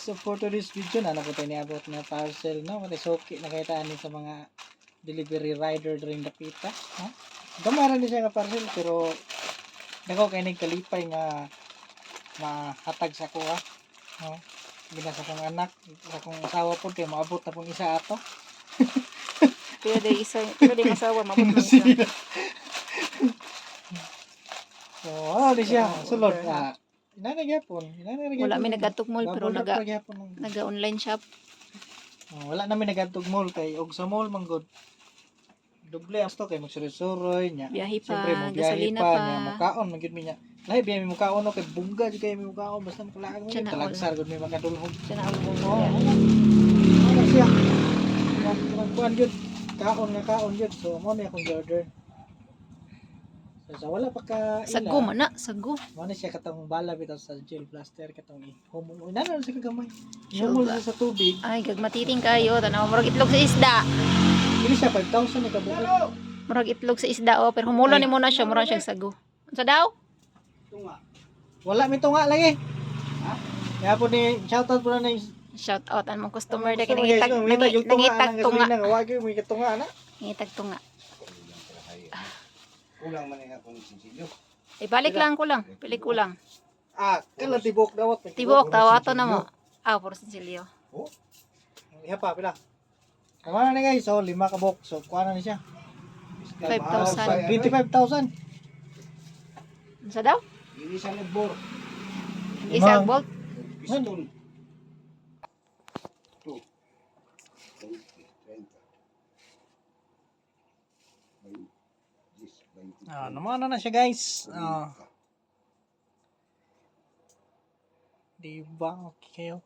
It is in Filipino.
So for today's video na po tayo niabot na parcel, no? Mati soki nakaitaan ni sa mga delivery rider during dapita, no? Gamaran ni siya nga parcel pero dako kay nagkalipay nga mahatag sa kuha, no? Binasa kong anak, sa kong asawa po kay maabot na pong isa ato. Pero di masawa, mabot mo isa. So, di siya sulod. Wala may nagatugmol pero naga-online shop. Wala namin nagatug mall kay og sa mall man gud. Doble ang stock kay magsuroy-suroy nya. Biyahe pa, Siyempre mo gasolina pa pa. nya mukaon man gud mi nya. Lahi biya mi mukaon no kay bungga jud kay mi mukaon basta makalaag mo Tiyan na talagsar gud mi makadulhog. Siya na ulbong Oo. biyahe. Ano siya? Kuan jud. Kaon jud. So mo ni akong order. So wala pa ka ila. Sago man na, sago. Mo ni siya katong bala bitaw sa gel plaster katong humol. Nana sa kagamay. Sure Humol ba? sa tubig. Ay, gagmatiting kayo. Tanaw, murag itlog sa isda. Dili siya 5,000 ni kabuok. Murag itlog sa isda, oh. Pero humulan ni muna siya, murag siyang sago. Sa daw? Wala mi tunga lagi. Ha? Kaya po ni shoutout po na ni Shout out ang mga customer Gusto dahil mo, guys, nangitag tunga. Wag yung may tunga na. Nangitag tunga. Kulang man nga kung sinsilyo. Ibalik lang ko lang. Pili ko lang. Kailan tibok dawat. Tibok, tawato na mo. Puro sinsilyo. Oh. Iha pa pila. Kamana na guys, so 5 ka box. So kuha na ni siya. 5,000. 25,000. Sa daw? Hindi sa nagbor. Isang bolt. Piston. 2. 20. Naman na siya guys. Diba? Okay kayo.